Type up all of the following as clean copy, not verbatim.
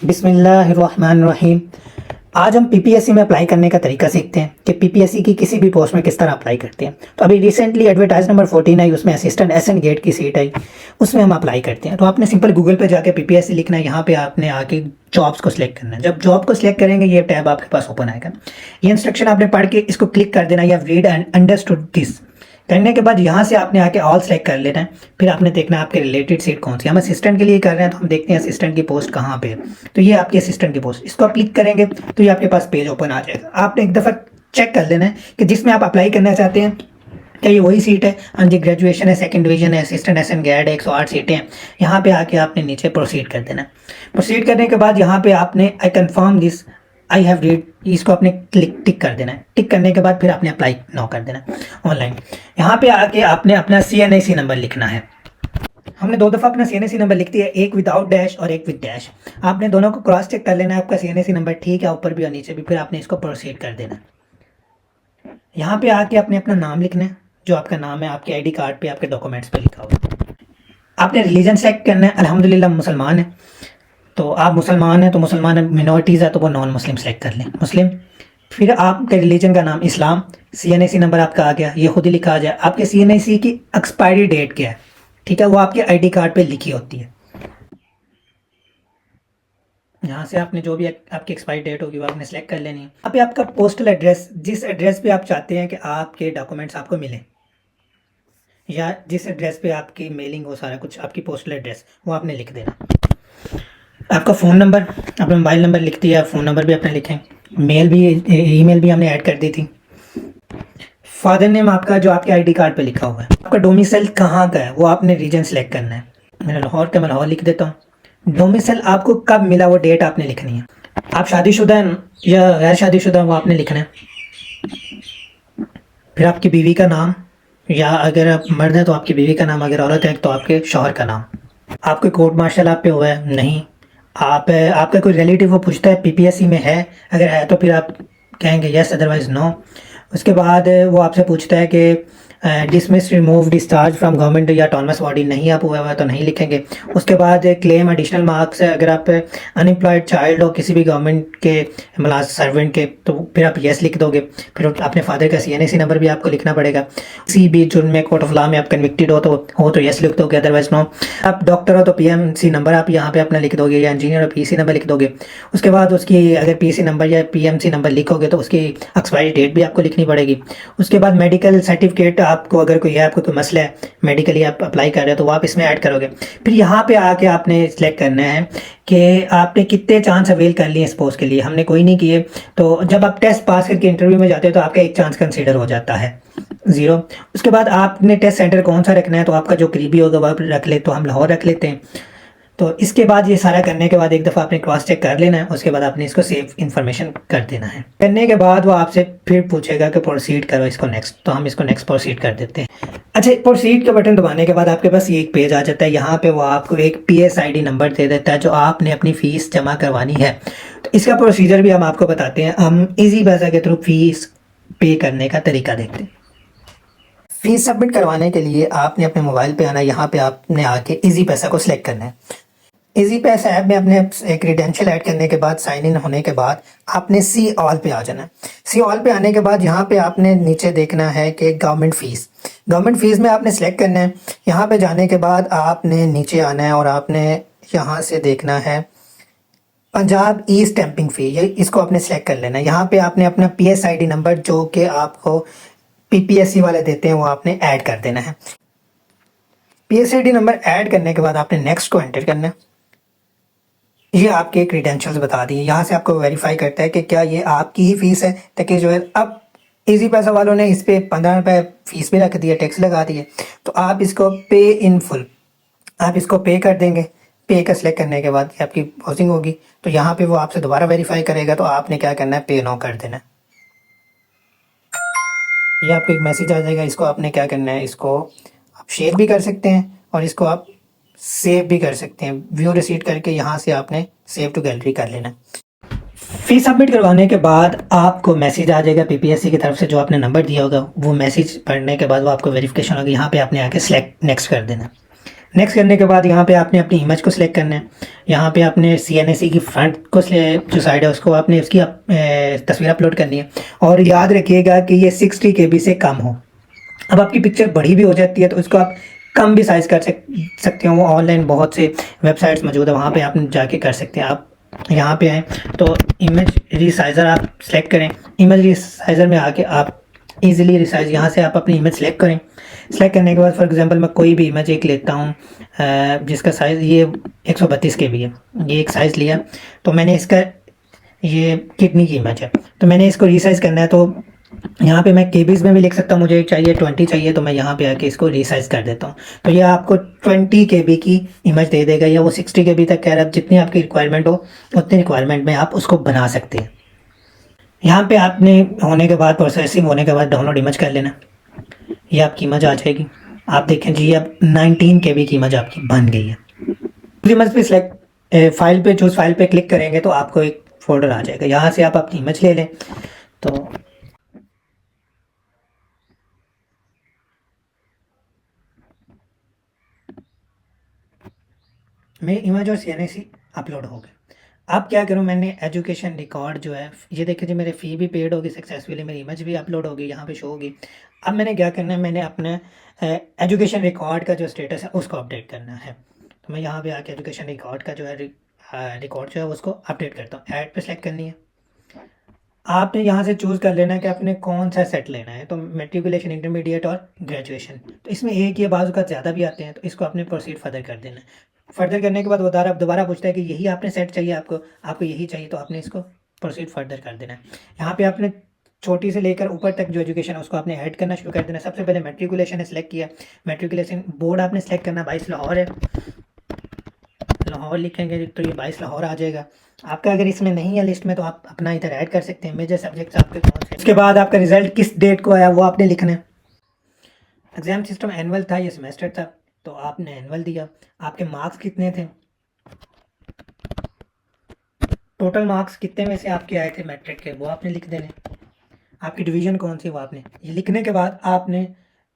बिस्मिल्लाहिर्रहमानिर्रहीम। आज हम पीपीएससी में अप्लाई करने का तरीका सीखते हैं कि पीपीएससी की किसी भी पोस्ट में किस तरह अप्लाई करते हैं। तो अभी रिसेंटली एडवर्टाइज नंबर 14 आई, उसमें असिस्टेंट एसएन गेट की सीट आई, उसमें हम अप्लाई करते हैं। तो आपने सिंपल गूगल पे जाके पीपीएससी लिखना है, यहाँ पे आपने आके जॉब्स को सिलेक्ट करना है। जब जॉब को सिलेक्ट करेंगे ये टैब आपके पास ओपन आएगा। ये इंस्ट्रक्शन आपने पढ़ के इसको क्लिक कर देना, या रीड एंड अंडरस्टूड दिस करने के बाद यहाँ से आपने आके ऑल सेलेक्ट कर लेना है। फिर आपने देखना है आपके रिलेटेड सीट कौन सी। हम असिस्टेंट के लिए कर रहे हैं, तो हम देखते हैं असिस्टेंट की पोस्ट कहाँ पे है। तो ये आपकी असिस्टेंट की पोस्ट, इसको आप क्लिक करेंगे तो ये आपके पास पेज ओपन आ जाएगा। आपने एक दफ़ा चेक कर लेना है कि जिसमें आप अप्लाई करना चाहते हैं क्या ये वही सीट है। हाँ जी, ग्रेजुएशन है, सेकंड डिवीजन है, असिस्टेंट एसएन गैड है, 108 सीटें हैं। यहाँ पे आके आपने नीचे प्रोसीड कर देना। प्रोसीड करने के बाद यहाँ पे आपने I confirm this, I have read, इसको आपने टिक कर देना है। टिक करने के बाद फिर आपने अप्लाई नाउ कर देना ऑनलाइन। यहाँ पे आके आपने अपना CNIC नंबर लिखना है। हमने 2 दफ़ा अपना CNIC नंबर लिख दिया, एक विदाउट डैश और एक विद डैश। आपने दोनों को क्रॉस चेक कर लेना है, आपका CNIC नंबर ठीक है ऊपर भी और नीचे भी। फिर आपने इसको प्रोसीड कर देना। यहाँ पे आके आपने अपना नाम लिखना है, जो आपका नाम है आपके ID कार्ड पे, आपके डॉक्यूमेंट्स पे लिखा हुआ। आपने रिलीजन सेलेक्ट करना है, अल्हम्दुलिल्लाह मुसलमान है तो आप मुसलमान हैं, तो मुसलमान मिनॉरिटीज़ है तो वो नॉन मुस्लिम सेलेक्ट कर लें, मुस्लिम। फिर आपके रिलीजन का नाम इस्लाम। CNIC नंबर आपका आ गया, ये खुद ही लिखा आ जाए। आपके CNIC की एक्सपायरी डेट क्या है, ठीक है, वो आपके ID कार्ड पे लिखी होती है। यहाँ से आपने जो भी आपकी एक्सपायरी डेट होगी वो आपने सेलेक्ट कर लेनी है। यहाँ पे आपका पोस्टल एड्रेस, जिस एड्रेस पे आप चाहते हैं कि आपके डॉक्यूमेंट्स आपको मिलें, या जिस एड्रेस पे आपकी मेलिंग हो, सारा कुछ आपकी पोस्टल एड्रेस, वो आपने लिख देना। आपका फ़ोन नंबर, अपना मोबाइल नंबर लिख दिया, फ़ोन नंबर भी अपने लिखें। मेल भी, ईमेल भी हमने ऐड कर दी थी। फादर नेम आपका जो आपके ID कार्ड पे लिखा हुआ है। आपका डोमिसाइल कहाँ का है वो आपने रीजन सेलेक्ट करना है। मैंने लाहौर का, मैं लाहौर लिख देता हूँ। डोमिसाइल आपको कब मिला वो डेट आपने लिखनी है। आप शादीशुदा हैं या गैर शादीशुदा वो आपने लिखना है। फिर आपकी बीवी का नाम, या अगर आप मर्द हैं तो आपकी बीवी का नाम, अगर औरत है तो आपके शौहर का नाम। आपके कोर्ट मार्शल आप पे हुआ है नहीं, आप आपका कोई रिलेटिव वो पूछता है पीपीएससी में है, अगर है तो फिर आप कहेंगे यस, अदरवाइज नो। उसके बाद वो आपसे पूछता है कि dismiss, remove, discharge from government या ऑटोनमस बॉडी, नहीं आप हुआ हुआ तो नहीं लिखेंगे। उसके बाद क्लेम एडिशनल मार्क्स है, अगर आप अनएम्प्लॉयड चाइल्ड हो किसी भी गवर्नमेंट के मतलब सर्वेंट के, तो फिर आप यस लिख दोगे। फिर अपने फादर का CNIC नंबर भी आपको लिखना पड़ेगा। किसी भी जुर्म में कोर्ट ऑफ लॉ में आप कन्विक्टेड हो तो यस लिख दोगे, अदरवाइज नो। आप डॉक्टर हो तो PMC नंबर आप यहाँ पे अपना लिख दोगे, या इंजीनियर हो PC नंबर लिख दोगे। उसके बाद उसकी अगर PC नंबर या PMC नंबर लिखोगे तो उसकी एक्सपायरी डेट भी आपको लिखनी पड़ेगी। उसके बाद मेडिकल सर्टिफिकेट आपको, अगर कोई है, आपको कोई मसला है मेडिकली आप अप्लाई कर रहे हो तो वो आप इसमें ऐड करोगे। फिर यहाँ पे आके आपने सिलेक्ट करना है कि आपने कितने चांस अवेल कर लिए इस पोस्ट के लिए। हमने कोई नहीं किए, तो जब आप टेस्ट पास करके इंटरव्यू में जाते हो तो आपका एक चांस कंसीडर हो जाता है 0। उसके बाद आपने टेस्ट सेंटर कौन सा रखना है, तो आपका जो करीबी होगा वो आप रख ले, तो हम लाहौर रख लेते हैं। तो इसके बाद ये सारा करने के बाद एक दफ़ा आपने क्रॉस चेक कर लेना है। उसके बाद आपने इसको सेव इन्फॉर्मेशन कर देना है। करने के बाद वो आपसे फिर पूछेगा कि प्रोसीड करो इसको नेक्स्ट, तो हम इसको नेक्स्ट प्रोसीड कर देते हैं। अच्छा, प्रोसीड का बटन दबाने के बाद आपके पास ये एक पेज आ जाता है। यहाँ पे वो आपको एक PSID नंबर दे देता है जो आपने अपनी फ़ीस जमा करवानी है। तो इसका प्रोसीजर भी हम आपको बताते हैं। हम ईजी पैसा के थ्रू फीस पे करने का तरीका देखते हैं। फीस सबमिट करवाने के लिए आपने अपने मोबाइल पे आना, यहाँ पे आपने आके ईजी पैसा को सिलेक्ट करना है। ईजी पैसा ऐप में अपने क्रीडेंशियल ऐड करने के बाद, साइन इन होने के बाद आपने सी ऑल पे आ जाना है। सी ऑल पे आने के बाद यहाँ पे आपने नीचे देखना है कि गवर्नमेंट फ़ीस में आपने सेलेक्ट करना है। यहाँ पे जाने के बाद आपने नीचे आना है और आपने यहाँ से देखना है पंजाब ई स्टैंपिंग फ़ी, ये इसको आपने सेलेक्ट कर लेना है। यहाँ पे आपने अपना PSID नंबर जो कि आपको PPSC वाले देते हैं वो आपने ऐड कर देना है। PSID नंबर ऐड करने के बाद आपने नेक्स्ट को एंटर करना है। ये आपके क्रीडेंशियल्स बता दिए, यहाँ से आपको वेरीफाई करता है कि क्या ये आपकी ही फीस है, ताकि जो है अब इजी पैसा वालों ने इस पे 15 रुपये फीस भी रख दिया, टैक्स लगा दिए, तो आप इसको पे इन फुल आप इसको पे कर देंगे। पे का सिलेक्ट करने के बाद आपकी प्रोसेसिंग होगी, तो यहाँ पे वो आपसे दोबारा वेरीफाई करेगा, तो आपने क्या करना है, पे नो कर देना है। ये आपको एक मैसेज आ जाएगा, इसको आपने क्या करना है, इसको आप शेयर भी कर सकते हैं और इसको आप सेव भी कर सकते हैं। व्यू रिसीट करके यहाँ से आपने सेव टू गैलरी कर लेना। फीस सबमिट करवाने के बाद आपको मैसेज आ जाएगा PPSC की तरफ से, जो आपने नंबर दिया होगा वो मैसेज पढ़ने के बाद वो आपको वेरिफिकेशन होगी। यहाँ पे आपने आके सिलेक्ट नेक्स्ट कर देना। नेक्स्ट करने के बाद यहाँ पे आपने अपनी इमेज को सिलेक्ट करना है। यहाँ पे आपने CNC की फ्रंट को जो साइड है उसको आपने उसकी तस्वीर अपलोड करनी है। और याद रखिएगा कि ये 60 KB से कम हो। अब आपकी पिक्चर बड़ी भी हो जाती है तो इसको आप कम भी साइज़ कर सकते हो। ऑनलाइन बहुत से वेबसाइट्स मौजूद है, वहाँ पे आप जाके कर सकते हैं। आप यहाँ पे आएँ तो इमेज रिसाइज़र आप सेलेक्ट करें। इमेज रिसाइज़र में आके आप इजीली रिसाइज यहाँ से आप अपनी इमेज सेलेक्ट करें। सेलेक्ट करने के बाद फॉर एग्जांपल मैं कोई भी इमेज एक लेता हूँ जिसका साइज़ ये 132 KB है। ये एक साइज़ लिया तो मैंने इसका, ये किडनी की इमेज है तो मैंने इसको रिसाइज करना है। तो यहाँ पे मैं केबीज़ में भी लिख सकता हूँ, मुझे चाहिए 20 चाहिए तो मैं यहाँ पे आके इसको रिसाइज कर देता हूँ। तो ये आपको 20 KB की इमेज दे देगा, या वो 60 KB तक कह रहा है। जितनी आपकी रिक्वायरमेंट हो उतनी रिक्वायरमेंट में आप उसको बना सकते हैं। यहाँ पे आपने होने के बाद, प्रोसेसिंग होने के बाद डाउनलोड इमेज कर लेना। ये आपकी इमेज आ जाएगी। आप देखें जी अब 19 KB की इमेज आपकी बन गई है। इमेज पे सिलेक्ट फाइल पे, चूज फाइल पे क्लिक करेंगे तो आपको एक फोल्डर आ जाएगा। यहाँ से आप अपनी इमेज ले लें। तो मेरी इमेज और CNC अपलोड हो गए। अब क्या करूँ, मैंने एजुकेशन रिकॉर्ड जो है, ये देखिए जी मेरी फ़ी भी पेड होगी सक्सेसफुली, मेरी इमेज भी अपलोड होगी, यहाँ पे शो होगी। अब मैंने क्या करना है, मैंने अपने एजुकेशन रिकॉर्ड का जो स्टेटस है उसको अपडेट करना है। तो मैं यहाँ पे आके एजुकेशन रिकॉर्ड का जो है रिकॉर्ड जो है उसको अपडेट करता हूँ। ऐड पे सेलेक्ट करनी है। आपने यहाँ से चूज़ कर लेना है कि आपने कौन सा सेट लेना है। तो मेट्रिकुलेशन, इंटरमीडिएट और ग्रेजुएशन, तो इसमें एक ये बाज़ का ज़्यादा भी आते हैं तो इसको आपने प्रोसीड फर्दर कर देना है। फर्दर करने के बाद वो दोबारा पूछता है कि यही आपने सेट चाहिए, आपको यही चाहिए, तो आपने इसको प्रोसीड फर्दर कर देना है। यहाँ पे आपने छोटी से लेकर ऊपर तक जो एजुकेशन है उसको आपने ऐड करना शुरू कर देना है। सबसे पहले मेट्रिकुलेशन है सिलेक्ट किया, मेट्रिकुलेशन बोर्ड आपने सेलेक्ट करना। 22 लाहौर है, लाहौर लिखेंगे तो ये 22 लाहौर आ जाएगा। आपका अगर इसमें नहीं है लिस्ट में तो आप अपना इधर ऐड कर सकते हैं। मेजर सब्जेक्ट्स आपके कौन से। उसके बाद आपका रिजल्ट किस डेट को आया वो आपने लिखना है। एग्ज़ाम सिस्टम एनुअल था या सेमेस्टर था, तो आपने एनुअल दिया। आपके मार्क्स कितने थे, टोटल मार्क्स कितने में से आपके आए थे मैट्रिक के, वो आपने लिख देने। आपकी डिवीज़न कौन सी वो आपने ये लिखने के बाद आपने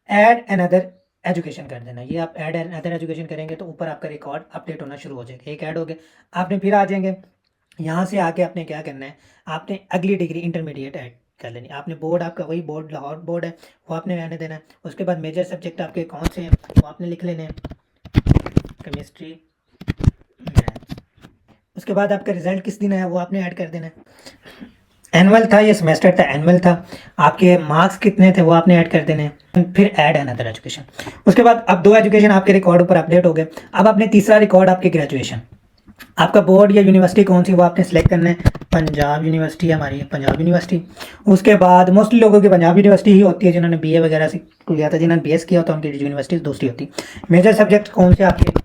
ऐड अनदर एजुकेशन कर देना। ये आप ऐड अनदर एजुकेशन करेंगे तो ऊपर आपका रिकॉर्ड अपडेट होना शुरू हो जाएगा। एक ऐड हो गया। आपने फिर आ जाएंगे, यहाँ से आके आपने क्या करना है, आपने अगली डिग्री इंटरमीडिएट ऐड कर लेनी। आपने बोर्ड, आपका वही बोर्ड लाहौर बोर्ड है, वो आपने रहने देना है। उसके बाद मेजर सब्जेक्ट आपके कौन से हैं वो आपने लिख लेने हैं, केमिस्ट्री, मैथ्स। उसके बाद आपका रिजल्ट किस दिन आया वो आपने ऐड कर देना है। एनुअल था या सेमेस्टर था, एनुअल था। आपके मार्क्स कितने थे वो आपने ऐड कर देने हैं। फिर ऐड अनदर एजुकेशन। उसके बाद अब 2 एजुकेशन आपके रिकॉर्ड ऊपर अपडेट हो गए। अब आपने तीसरा रिकॉर्ड आपके ग्रेजुएशन, आपका बोर्ड या यूनिवर्सिटी कौन सी वो आपने सेलेक्ट करना है। पंजाब यूनिवर्सिटी हमारी है, पंजाब यूनिवर्सिटी। उसके बाद मोस्टली लोगों की पंजाब यूनिवर्सिटी ही होती है जिन्होंने BA वगैरह से किया था। जिन्होंने BS किया होता है उनकी यूनिवर्सिटी दूसरी होती। मेजर सब्जेक्ट कौन से आपके,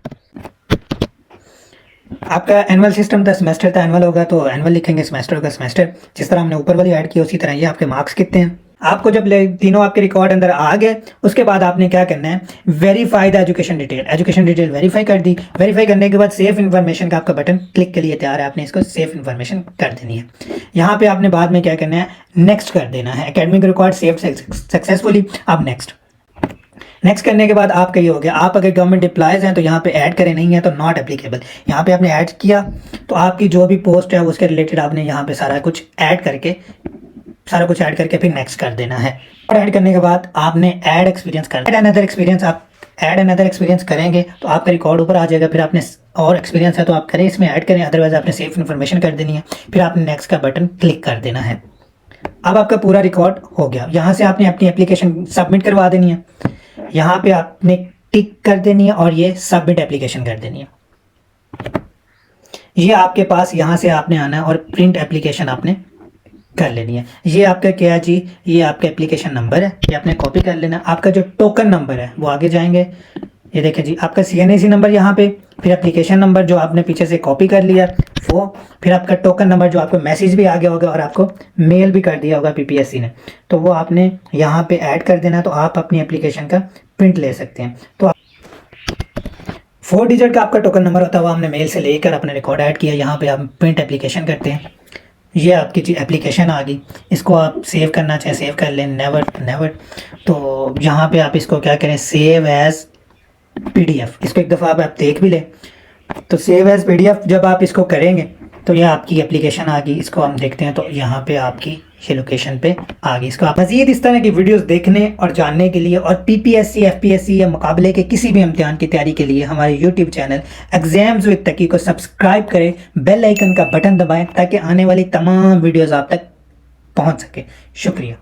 आपका एनुअल सिस्टम था, सेमेस्टर था, एनुअल होगा तो एनुअल लिखेंगे, सेमेस्टर होगा सेमेस्टर। जिस तरह हमने ऊपर वाली ऐड की उसी तरह ये आपके मार्क्स कितने हैं। आपको जब तीनों आपके रिकॉर्ड अंदर आ गए उसके बाद आपने क्या करना है, verify the education detail. Education detail verify कर दी। वेरीफाई करने के बाद सेव इन्फॉर्मेशन का आपका बटन क्लिक के लिए तैयार है, आपने इसको सेव इन्फॉर्मेशन कर देनी है। यहाँ पे आपने बाद में क्या करना है, नेक्स्ट कर देना है। Academic record save successfully. अब नेक्स्ट करने के बाद आपका ये हो गया। आप अगर गवर्नमेंट एम्प्लॉयज़ हैं तो यहाँ पे ऐड करें, नहीं है तो नॉट एप्लीकेबल। यहाँ पे आपने ऐड किया तो आपकी जो भी पोस्ट है उसके रिलेटेड आपने यहाँ पे सारा कुछ ऐड करके फिर नेक्स्ट कर देना है। और ऐड करने के बाद आपने ऐड एक्सपीरियंस करना, ऐड अनदर एक्सपीरियंस। आप ऐड अनदर एक्सपीरियंस करेंगे तो आपका रिकॉर्ड ऊपर आ जाएगा। फिर आपने और एक्सपीरियंस है तो आप करें, इसमें ऐड करें, अदरवाइज आपने सेव इन्फॉर्मेशन कर देनी है। फिर आपने नेक्स्ट का बटन क्लिक कर देना है। अब आपका पूरा रिकॉर्ड हो गया। यहाँ से आपने अपनी एप्लीकेशन सबमिट करवा देनी है। यहाँ पे आपने टिक कर देनी है और ये सबमिट एप्लीकेशन कर देनी है। ये आपके पास यहाँ से आपने आना है और प्रिंट एप्लीकेशन आपने कर लेनी है। ये आपका क्या है जी, ये आपका एप्लीकेशन नंबर है, ये आपने कॉपी कर लेना। आपका जो टोकन नंबर है वो आगे जाएंगे, ये देखें जी आपका CNC नंबर यहाँ पे, फिर एप्लीकेशन नंबर जो आपने पीछे से कॉपी कर लिया वो, फिर आपका टोकन नंबर जो आपको मैसेज भी आ गया होगा और आपको मेल भी कर दिया होगा PPSC ने, तो वो आपने यहाँ पे ऐड कर देना। तो आप अपनी एप्लीकेशन का प्रिंट ले सकते हैं। तो 4 डिजिट का आपका टोकन नंबर होता है, वो हमने मेल से लेकर अपने रिकॉर्ड ऐड किया। यहाँ पे आप प्रिंट एप्लीकेशन करते हैं। ये आपकी जी एप्लीकेशन आ गई। इसको आप सेव करना चाहें सेव कर लें, नेवर। तो यहाँ पे आप इसको क्या करें, सेव एज PDF, इसको एक दफ़ा आप देख भी लें। तो सेव एज PDF जब आप इसको करेंगे तो ये आपकी एप्लीकेशन आ गई। इसको हम देखते हैं तो यहाँ पे आपकी ये लोकेशन पे आ गई। इसको आप मज़ीद इस तरह की वीडियोस देखने और जानने के लिए और PPSC FPSC या मुकाबले के किसी भी इम्तिहान की तैयारी के लिए हमारे YouTube चैनल एग्जाम्स विद तकी को सब्सक्राइब करें, बेल आइकन का बटन दबाएं ताकि आने वाली तमाम वीडियोज़ आप तक पहुँच सके। शुक्रिया।